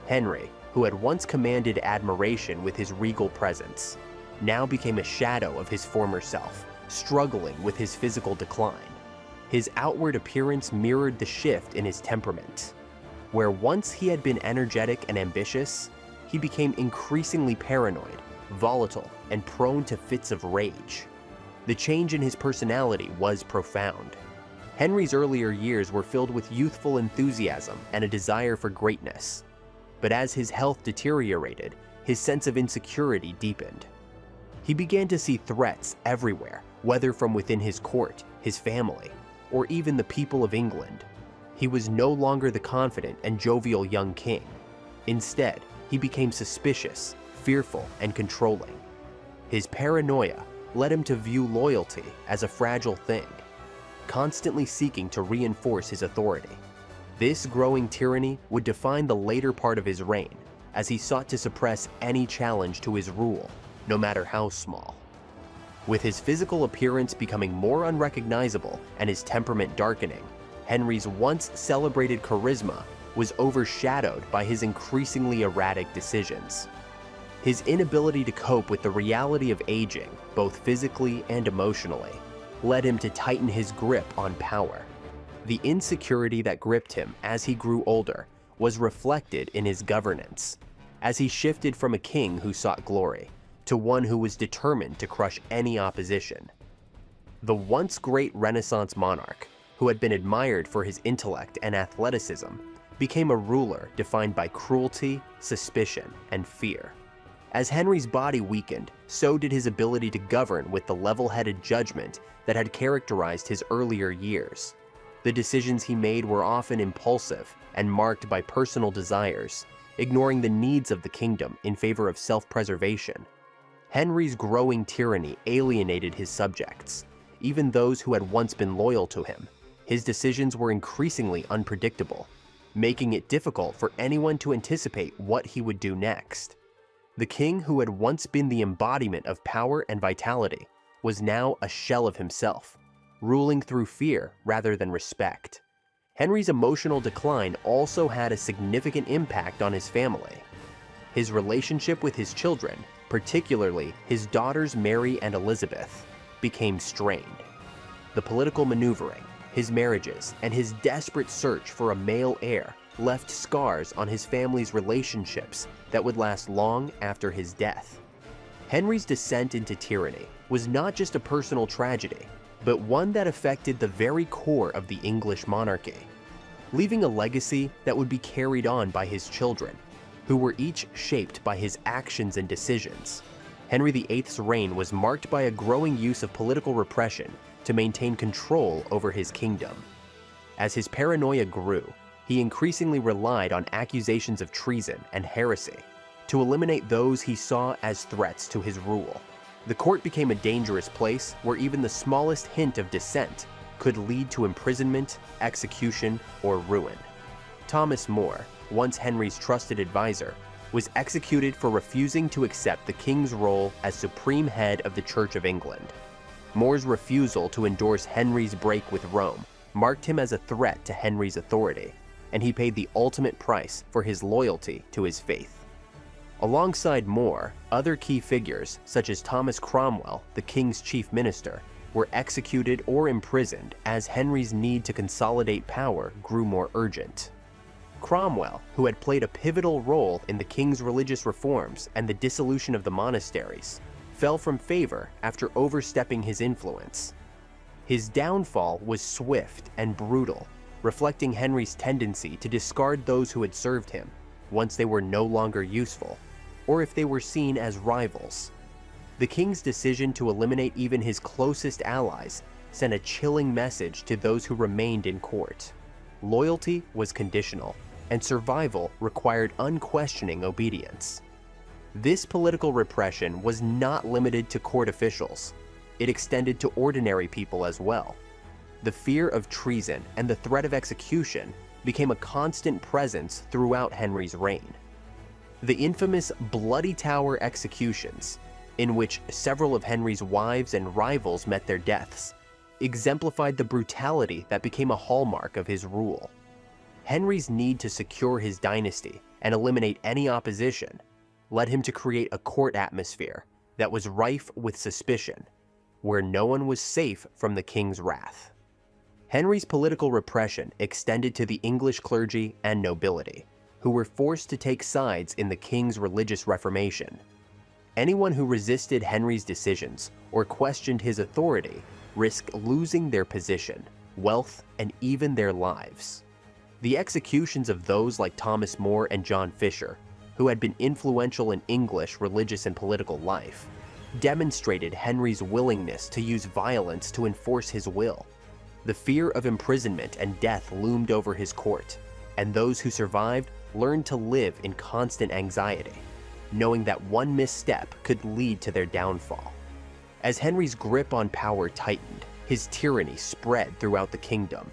Henry, who had once commanded admiration with his regal presence, now became a shadow of his former self, struggling with his physical decline. His outward appearance mirrored the shift in his temperament. Where once he had been energetic and ambitious, he became increasingly paranoid, volatile, and prone to fits of rage. The change in his personality was profound. Henry's earlier years were filled with youthful enthusiasm and a desire for greatness. But as his health deteriorated, his sense of insecurity deepened. He began to see threats everywhere, whether from within his court, his family, or even the people of England. He was no longer the confident and jovial young king. Instead, he became suspicious, fearful, and controlling. His paranoia led him to view loyalty as a fragile thing, constantly seeking to reinforce his authority. This growing tyranny would define the later part of his reign, as he sought to suppress any challenge to his rule, no matter how small. With his physical appearance becoming more unrecognizable and his temperament darkening, Henry's once celebrated charisma was overshadowed by his increasingly erratic decisions. His inability to cope with the reality of aging, both physically and emotionally, led him to tighten his grip on power. The insecurity that gripped him as he grew older was reflected in his governance, as he shifted from a king who sought glory to one who was determined to crush any opposition. The once great Renaissance monarch, who had been admired for his intellect and athleticism, became a ruler defined by cruelty, suspicion, and fear. As Henry's body weakened, so did his ability to govern with the level-headed judgment that had characterized his earlier years. The decisions he made were often impulsive and marked by personal desires, ignoring the needs of the kingdom in favor of self-preservation. Henry's growing tyranny alienated his subjects, even those who had once been loyal to him. His decisions were increasingly unpredictable, making it difficult for anyone to anticipate what he would do next. The king who had once been the embodiment of power and vitality was now a shell of himself, ruling through fear rather than respect. Henry's emotional decline also had a significant impact on his family. His relationship with his children, particularly his daughters Mary and Elizabeth, became strained. The political maneuvering, his marriages, and his desperate search for a male heir left scars on his family's relationships that would last long after his death. Henry's descent into tyranny was not just a personal tragedy, but one that affected the very core of the English monarchy, leaving a legacy that would be carried on by his children, who were each shaped by his actions and decisions. Henry VIII's reign was marked by a growing use of political repression to maintain control over his kingdom. As his paranoia grew, he increasingly relied on accusations of treason and heresy to eliminate those he saw as threats to his rule. The court became a dangerous place where even the smallest hint of dissent could lead to imprisonment, execution, or ruin. Thomas More, once Henry's trusted advisor, was executed for refusing to accept the king's role as supreme head of the Church of England. More's refusal to endorse Henry's break with Rome marked him as a threat to Henry's authority, and he paid the ultimate price for his loyalty to his faith. Alongside More, other key figures, such as Thomas Cromwell, the king's chief minister, were executed or imprisoned as Henry's need to consolidate power grew more urgent. Cromwell, who had played a pivotal role in the king's religious reforms and the dissolution of the monasteries, fell from favor after overstepping his influence. His downfall was swift and brutal, reflecting Henry's tendency to discard those who had served him once they were no longer useful, or if they were seen as rivals. The king's decision to eliminate even his closest allies sent a chilling message to those who remained in court. Loyalty was conditional, and survival required unquestioning obedience. This political repression was not limited to court officials. It extended to ordinary people as well. The fear of treason and the threat of execution became a constant presence throughout Henry's reign. The infamous Bloody Tower executions, in which several of Henry's wives and rivals met their deaths, exemplified the brutality that became a hallmark of his rule. Henry's need to secure his dynasty and eliminate any opposition led him to create a court atmosphere that was rife with suspicion, where no one was safe from the king's wrath. Henry's political repression extended to the English clergy and nobility, who were forced to take sides in the king's religious reformation. Anyone who resisted Henry's decisions or questioned his authority risked losing their position, wealth, and even their lives. The executions of those like Thomas More and John Fisher, who had been influential in English religious and political life, demonstrated Henry's willingness to use violence to enforce his will. The fear of imprisonment and death loomed over his court, and those who survived learned to live in constant anxiety, knowing that one misstep could lead to their downfall. As Henry's grip on power tightened, his tyranny spread throughout the kingdom.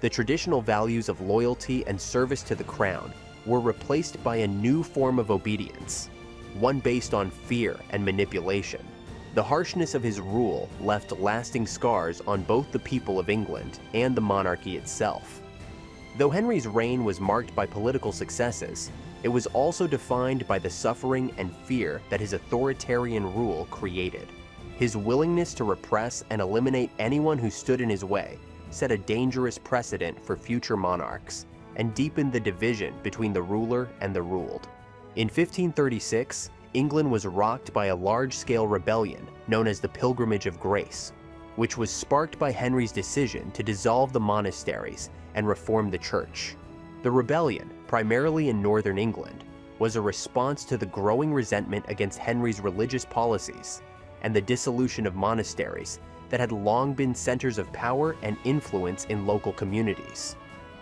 The traditional values of loyalty and service to the crown were replaced by a new form of obedience, one based on fear and manipulation. The harshness of his rule left lasting scars on both the people of England and the monarchy itself. Though Henry's reign was marked by political successes, it was also defined by the suffering and fear that his authoritarian rule created. His willingness to repress and eliminate anyone who stood in his way set a dangerous precedent for future monarchs and deepened the division between the ruler and the ruled. In 1536, England was rocked by a large-scale rebellion known as the Pilgrimage of Grace, which was sparked by Henry's decision to dissolve the monasteries and reform the church. The rebellion, primarily in northern England, was a response to the growing resentment against Henry's religious policies and the dissolution of monasteries that had long been centers of power and influence in local communities.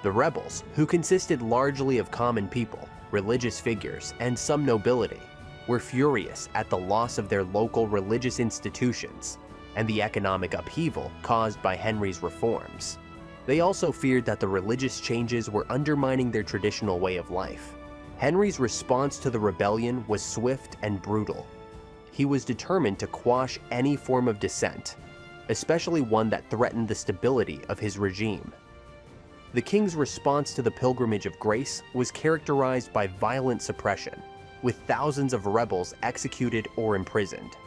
The rebels, who consisted largely of common people, religious figures, and some nobility, were furious at the loss of their local religious institutions and the economic upheaval caused by Henry's reforms. They also feared that the religious changes were undermining their traditional way of life. Henry's response to the rebellion was swift and brutal. He was determined to quash any form of dissent, especially one that threatened the stability of his regime. The king's response to the Pilgrimage of Grace was characterized by violent suppression, with thousands of rebels executed or imprisoned.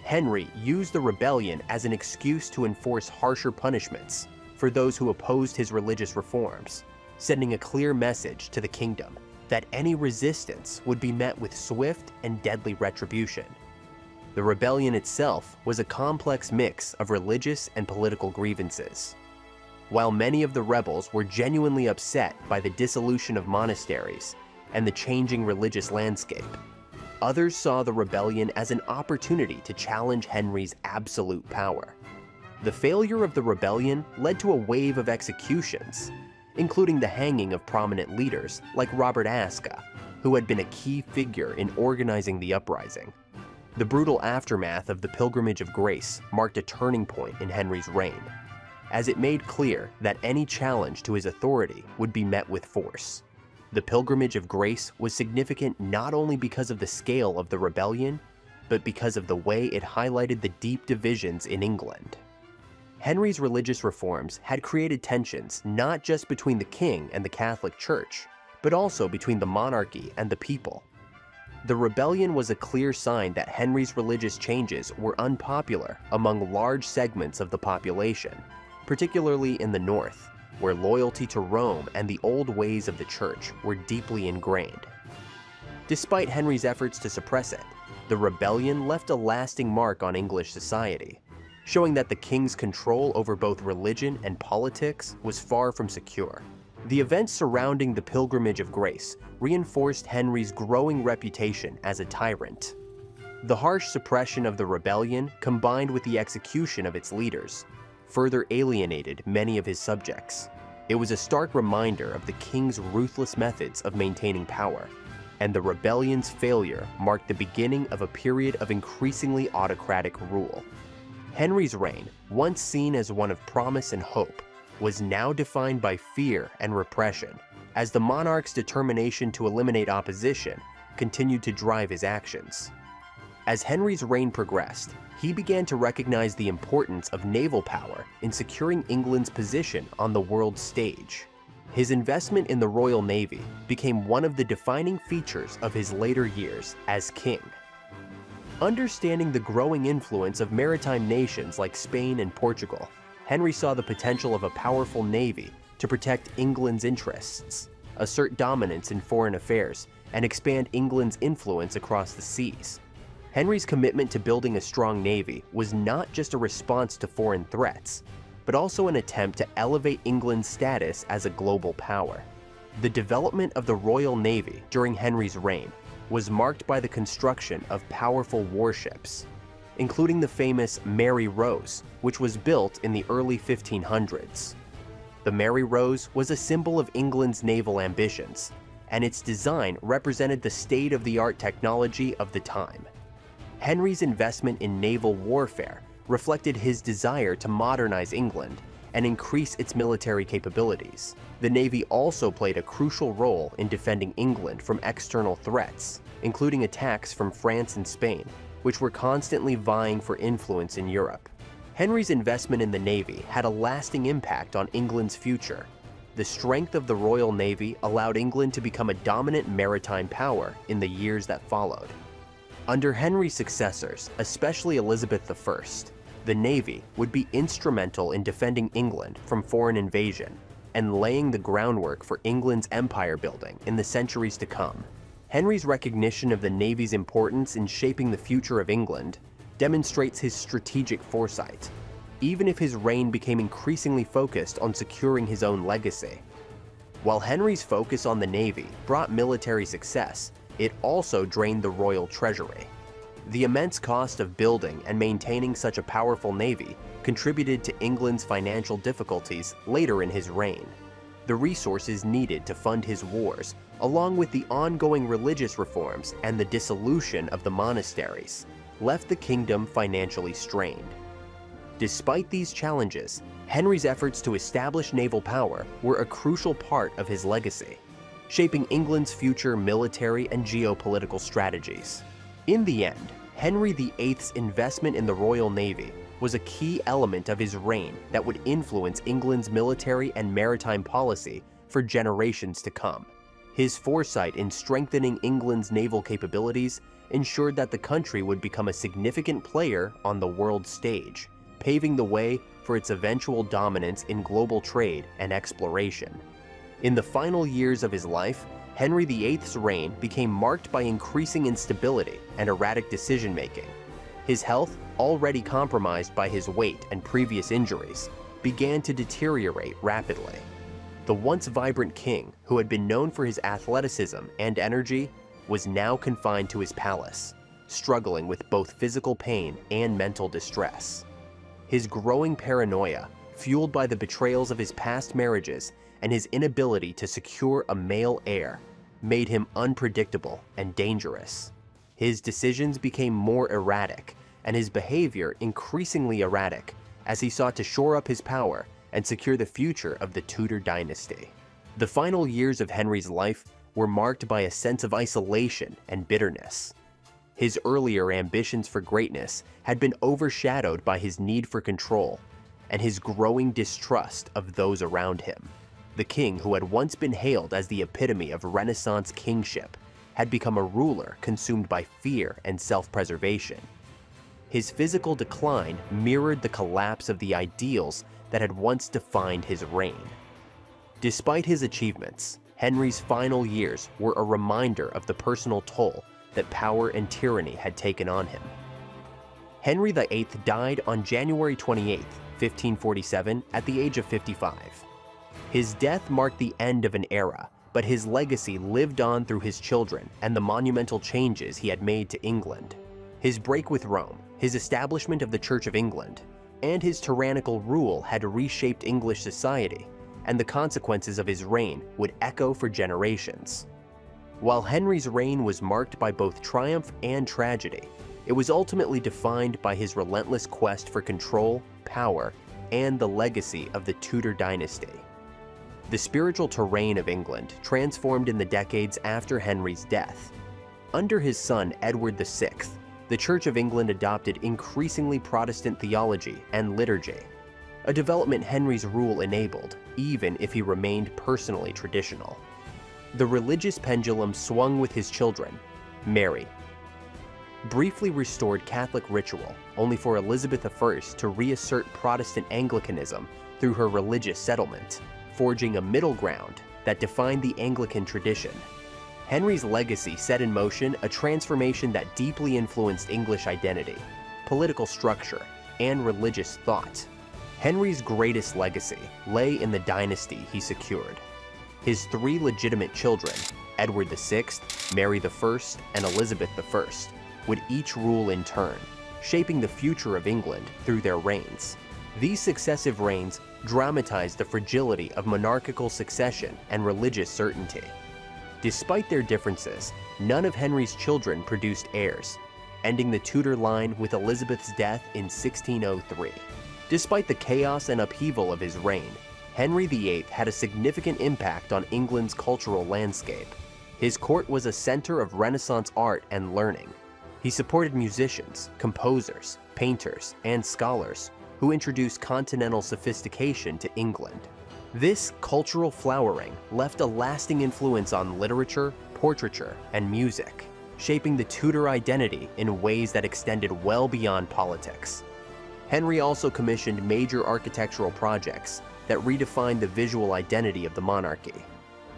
Henry used the rebellion as an excuse to enforce harsher punishments for those who opposed his religious reforms, sending a clear message to the kingdom that any resistance would be met with swift and deadly retribution. The rebellion itself was a complex mix of religious and political grievances. While many of the rebels were genuinely upset by the dissolution of monasteries and the changing religious landscape, others saw the rebellion as an opportunity to challenge Henry's absolute power. The failure of the rebellion led to a wave of executions, including the hanging of prominent leaders like Robert Ascot, who had been a key figure in organizing the uprising. The brutal aftermath of the Pilgrimage of Grace marked a turning point in Henry's reign, as it made clear that any challenge to his authority would be met with force. The Pilgrimage of Grace was significant not only because of the scale of the rebellion, but because of the way it highlighted the deep divisions in England. Henry's religious reforms had created tensions not just between the king and the Catholic Church, but also between the monarchy and the people. The rebellion was a clear sign that Henry's religious changes were unpopular among large segments of the population, particularly in the north, where loyalty to Rome and the old ways of the church were deeply ingrained. Despite Henry's efforts to suppress it, the rebellion left a lasting mark on English society, showing that the king's control over both religion and politics was far from secure. The events surrounding the Pilgrimage of Grace reinforced Henry's growing reputation as a tyrant. The harsh suppression of the rebellion, combined with the execution of its leaders, further alienated many of his subjects. It was a stark reminder of the king's ruthless methods of maintaining power, and the rebellion's failure marked the beginning of a period of increasingly autocratic rule. Henry's reign, once seen as one of promise and hope, was now defined by fear and repression, as the monarch's determination to eliminate opposition continued to drive his actions. As Henry's reign progressed, he began to recognize the importance of naval power in securing England's position on the world stage. His investment in the Royal Navy became one of the defining features of his later years as king. Understanding the growing influence of maritime nations like Spain and Portugal, Henry saw the potential of a powerful navy to protect England's interests, assert dominance in foreign affairs, and expand England's influence across the seas. Henry's commitment to building a strong navy was not just a response to foreign threats, but also an attempt to elevate England's status as a global power. The development of the Royal Navy during Henry's reign was marked by the construction of powerful warships. including the famous Mary Rose, which was built in the early 1500s. The Mary Rose was a symbol of England's naval ambitions, and its design represented the state-of-the-art technology of the time. Henry's investment in naval warfare reflected his desire to modernize England and increase its military capabilities. The Navy also played a crucial role in defending England from external threats, including attacks from France and Spain, which were constantly vying for influence in Europe. Henry's investment in the Navy had a lasting impact on England's future. The strength of the Royal Navy allowed England to become a dominant maritime power in the years that followed. Under Henry's successors, especially Elizabeth I, the Navy would be instrumental in defending England from foreign invasion and laying the groundwork for England's empire building in the centuries to come. Henry's recognition of the Navy's importance in shaping the future of England demonstrates his strategic foresight, even if his reign became increasingly focused on securing his own legacy. While Henry's focus on the Navy brought military success, it also drained the royal treasury. The immense cost of building and maintaining such a powerful navy contributed to England's financial difficulties later in his reign. The resources needed to fund his wars, along with the ongoing religious reforms and the dissolution of the monasteries, left the kingdom financially strained. Despite these challenges, Henry's efforts to establish naval power were a crucial part of his legacy, shaping England's future military and geopolitical strategies. In the end, Henry VIII's investment in the Royal Navy was a key element of his reign that would influence England's military and maritime policy for generations to come. His foresight in strengthening England's naval capabilities ensured that the country would become a significant player on the world stage, paving the way for its eventual dominance in global trade and exploration. In the final years of his life, Henry VIII's reign became marked by increasing instability and erratic decision-making. His health, already compromised by his weight and previous injuries, began to deteriorate rapidly. The once vibrant king, who had been known for his athleticism and energy, was now confined to his palace, struggling with both physical pain and mental distress. His growing paranoia, fueled by the betrayals of his past marriages and his inability to secure a male heir, made him unpredictable and dangerous. His decisions became more erratic, and his behavior increasingly erratic as he sought to shore up his power and secure the future of the Tudor dynasty. The final years of Henry's life were marked by a sense of isolation and bitterness. His earlier ambitions for greatness had been overshadowed by his need for control and his growing distrust of those around him. The king, who had once been hailed as the epitome of Renaissance kingship, had become a ruler consumed by fear and self-preservation. His physical decline mirrored the collapse of the ideals that had once defined his reign. Despite his achievements, Henry's final years were a reminder of the personal toll that power and tyranny had taken on him. Henry VIII died on January 28, 1547, at the age of 55. His death marked the end of an era, but his legacy lived on through his children and the monumental changes he had made to England. His break with Rome, his establishment of the Church of England, and his tyrannical rule had reshaped English society, and the consequences of his reign would echo for generations. While Henry's reign was marked by both triumph and tragedy, it was ultimately defined by his relentless quest for control, power, and the legacy of the Tudor dynasty. The spiritual terrain of England transformed in the decades after Henry's death. Under his son Edward VI, the Church of England adopted increasingly Protestant theology and liturgy, a development Henry's rule enabled, even if he remained personally traditional. The religious pendulum swung with his children. Mary briefly restored Catholic ritual, only for Elizabeth I to reassert Protestant Anglicanism through her religious settlement, forging a middle ground that defined the Anglican tradition. Henry's legacy set in motion a transformation that deeply influenced English identity, political structure, and religious thought. Henry's greatest legacy lay in the dynasty he secured. His three legitimate children, Edward VI, Mary I, and Elizabeth I, would each rule in turn, shaping the future of England through their reigns. These successive reigns dramatized the fragility of monarchical succession and religious certainty. Despite their differences, none of Henry's children produced heirs, ending the Tudor line with Elizabeth's death in 1603. Despite the chaos and upheaval of his reign, Henry VIII had a significant impact on England's cultural landscape. His court was a center of Renaissance art and learning. He supported musicians, composers, painters, and scholars who introduced continental sophistication to England. This cultural flowering left a lasting influence on literature, portraiture, and music, shaping the Tudor identity in ways that extended well beyond politics. Henry also commissioned major architectural projects that redefined the visual identity of the monarchy.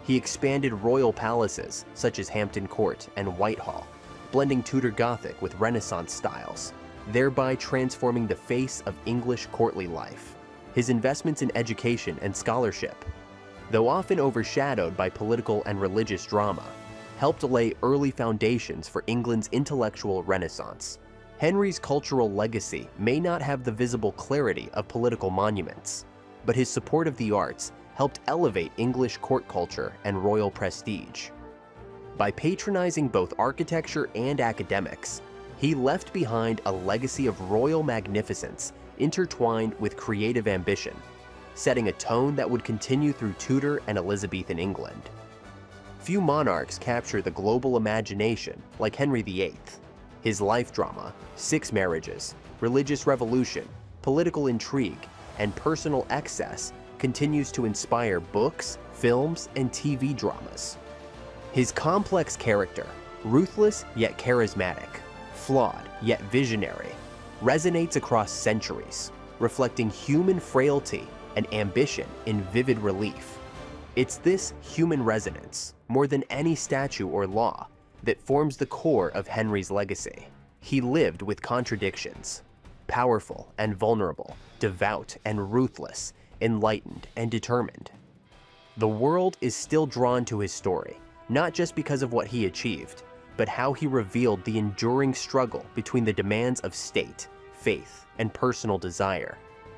He expanded royal palaces such as Hampton Court and Whitehall, blending Tudor Gothic with Renaissance styles, thereby transforming the face of English courtly life. His investments in education and scholarship, though often overshadowed by political and religious drama, helped lay early foundations for England's intellectual renaissance. Henry's cultural legacy may not have the visible clarity of political monuments, but his support of the arts helped elevate English court culture and royal prestige. By patronizing both architecture and academics, he left behind a legacy of royal magnificence intertwined with creative ambition, setting a tone that would continue through Tudor and Elizabethan England. Few monarchs capture the global imagination like Henry VIII. His life drama, 6 marriages, religious revolution, political intrigue, and personal excess continues to inspire books, films, and TV dramas. His complex character, ruthless yet charismatic, flawed yet visionary, resonates across centuries, reflecting human frailty and ambition in vivid relief. It's this human resonance, more than any statue or law, that forms the core of Henry's legacy. He lived with contradictions, powerful and vulnerable, devout and ruthless, enlightened and determined. The world is still drawn to his story, not just because of what he achieved, but how he revealed the enduring struggle between the demands of state, faith, and personal desire.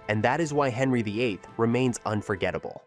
And that is why Henry VIII remains unforgettable.